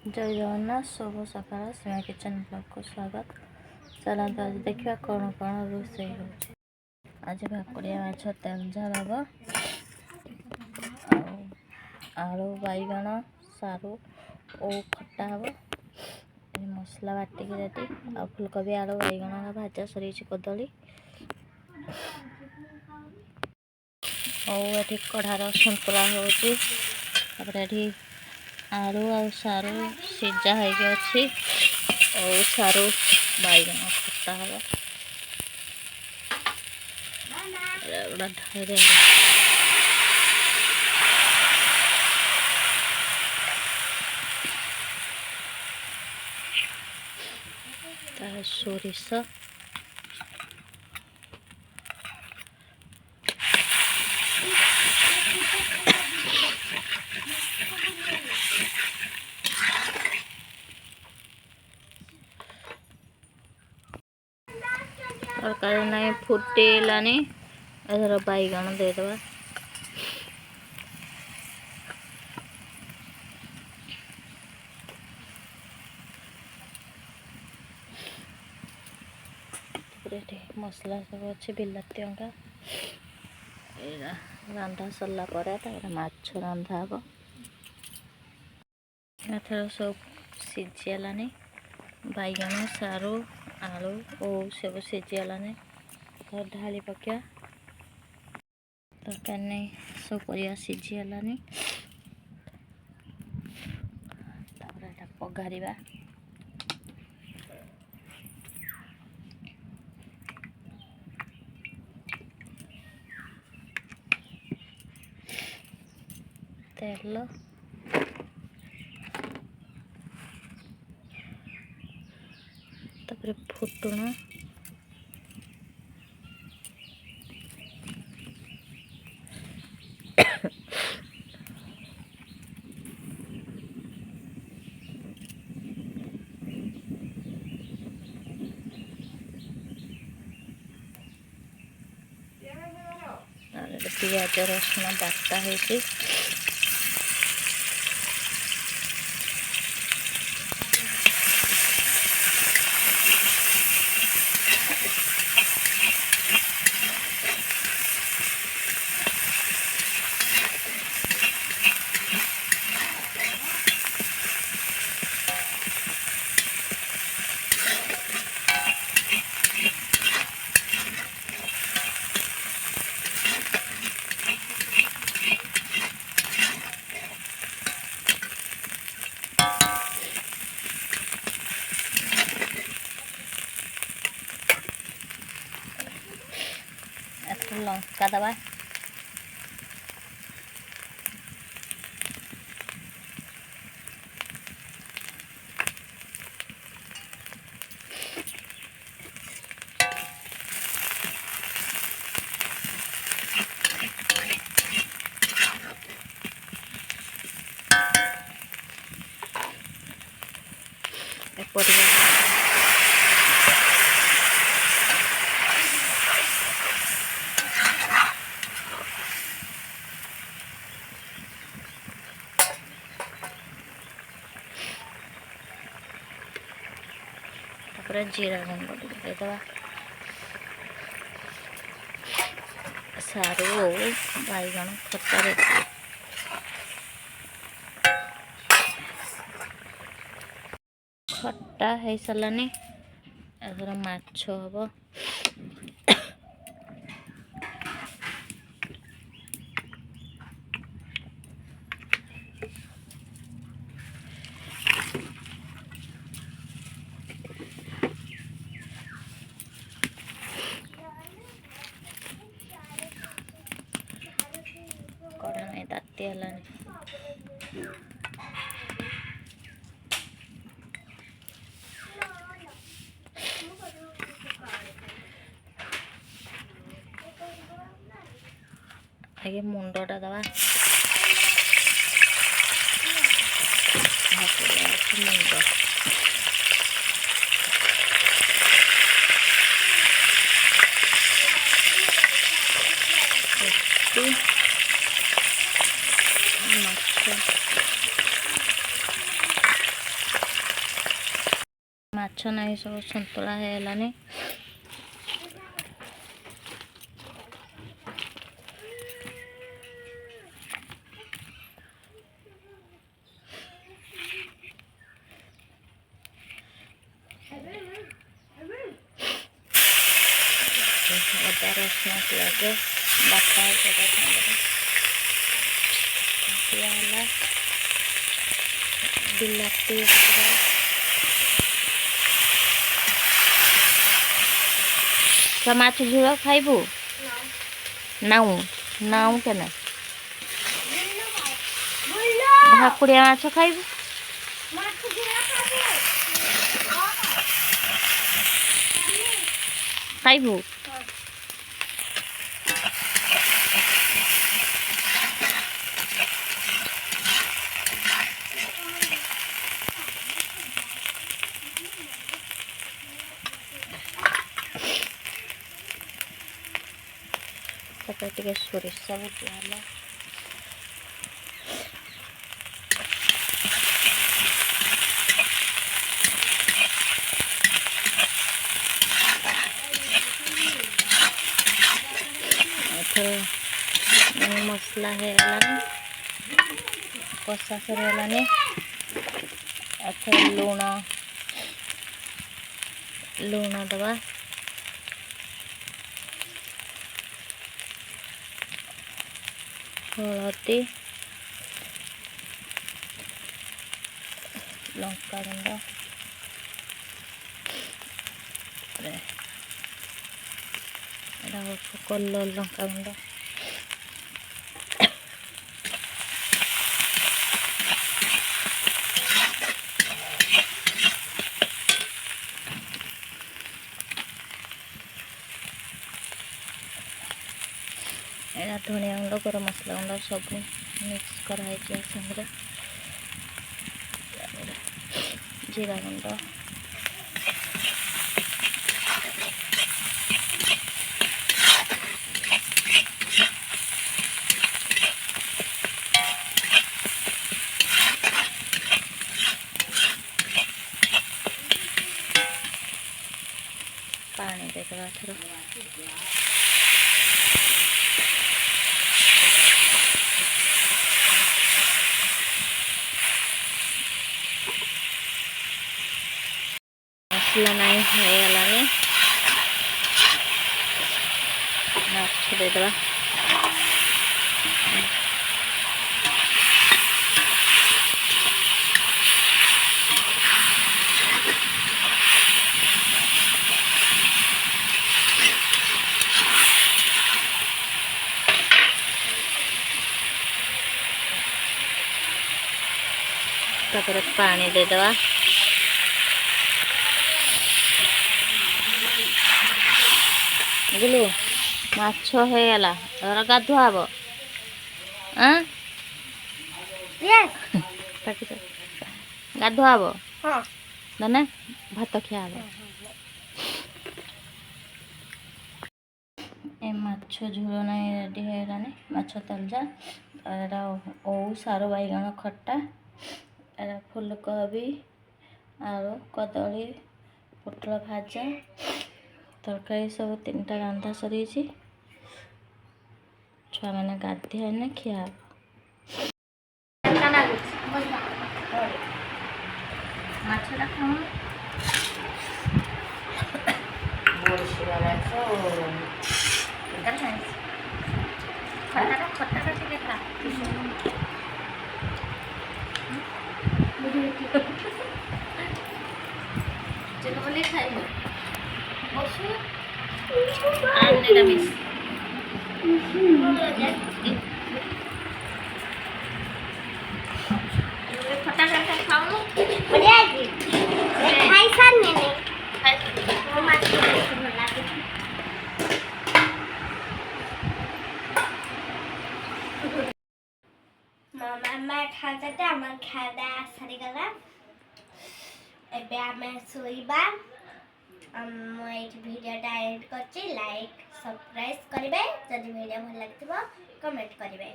जय जगन्नाथ शुभ सकाळ सीमा kitchen blog को स्वागत। चलते आज देखा कौन कौन रोसे हो। आज भाकुड़िया माछ तेल झाल हम आलू बैगण सारू और खट्टा हम मसला बाटिक रेडी आ फुलकोबी आलू बैगण भाजा सरी कदली और कढ़ार सन्तुला हो आलू आ सारू सीझा होगी और सारू बैगण खट्टा हम ढाई सोरिष तरकारी नहीं फुटेलानी एधर बैगण देदेबा मसला सब अच्छे बिलाती अंका रंधा सरला माछ रंधा हम एथर सब सीझीगलानी बैगण सारू आलू और सब सीझीगलानी ढाली पकिया तरकारी नहीं सब परिया सीझीगलानी पघारिबा तेल तापर फुटुण पियाज रसुण बाटा है लंका दबा जीरा गुंड देदेबा सारू बैगण खट्टा रेडी खट्टा हो सारानी एधर माछ हम कड़ा नहीं ताती है आगे मुंडटा दबा मुंड ମାଛ ନାହିଁ ସବୁ ସନ୍ତୁଳା ହେଇଗଲାନି। ଅଦା ରସୁଣ ପିଆଜ ବାଟା ସେଟା ସାଙ୍ଗରେ ଦିଆ ହେଲା। ବିଲାତି ଛୁଆ ମାଛ ଝୋଳ ଖାଇବୁ? ନାଉ ନାଉ କେନା ଭାକୁଡ଼ିଆ ମାଛ ଖାଇବୁ? ଖାଇବୁ? ତାପରେ ଟିକେ ସୋରିଷ ବଟା ହେଲା। ଏଥର ମସଲା ହେଇଗଲାନି, କଷା ସରିଗଲାନି। ଏଥର ଲୁଣ ଦେବା। ହଳଦୀ, ଲଙ୍କାଗୁଣ୍ଡ, କଲର ଲଙ୍କାଗୁଣ୍ଡ, ଏଇଟା ଧନିଆ ଗୁଣ୍ଡ, ଗରମ ମସଲା ଗୁଣ୍ଡ ସବୁ ମିକ୍ସ କରାହେଇଛି ସାଙ୍ଗରେ। ଜିରା ଗୁଣ୍ଡ, ପାଣି ଦେଇଦେବା ଏଥର। ମସଲା ନାହିଁ ହେଇଗଲାନି, ମାଛ ଦେଇଦେବା। ତାପରେ ପାଣି ଦେଇଦେବା। ବୁଝିଲୁ, ମାଛ ହେଇଗଲା, ଗାଧୁଆ ହବ। ଗାଧୁଆ ହବ ମାନେ ଭାତ ଖିଆ ହବ। ଏ ମାଛ ଝୋଳ ନାହିଁ ରେଡ଼ି ହେଇଗଲାନି, ମାଛ ତରଜା। ଏଇଟା ଓଉ ସାରୁ ବାଇଗଣ ଖଟା, ଏଇଟା ଫୁଲକୋବି ଆଳୁ କଦଳୀ ପୋଟଳ ଭଜା ତରକାରୀ ସବୁ 3ଟା ରନ୍ଧା ସରିଯାଇଛି। ଛୁଆମାନେ ଗାଧେଇଲେ ଖିଆ ହବ। ମାଛଟା ଖାଉନ ଖଟାଟା ଟିକେ ଖା। ବୋଲି ଖାଇବୁ ବସୁ ନିରାମିଷ ଖଟା ଖଟା ଖାଉନୁ ଖାଇସାରିନି। ମାମା ଖାଉଛନ୍ତି, ଆମର ଖାଇବା ସରିଗଲା। ଏବେ ଆମେ ଶୋଇବା। ମୁଁ ଏଇଠି ଭିଡ଼ିଓଟା ଏଣ୍ଡ କରୁଛି। ଲାଇକ୍ ସବସ୍କ୍ରାଇବ୍ କରିବେ, ଯଦି ଭିଡ଼ିଓ ଭଲ ଲାଗିଥିବ କମେଣ୍ଟ କରିବେ।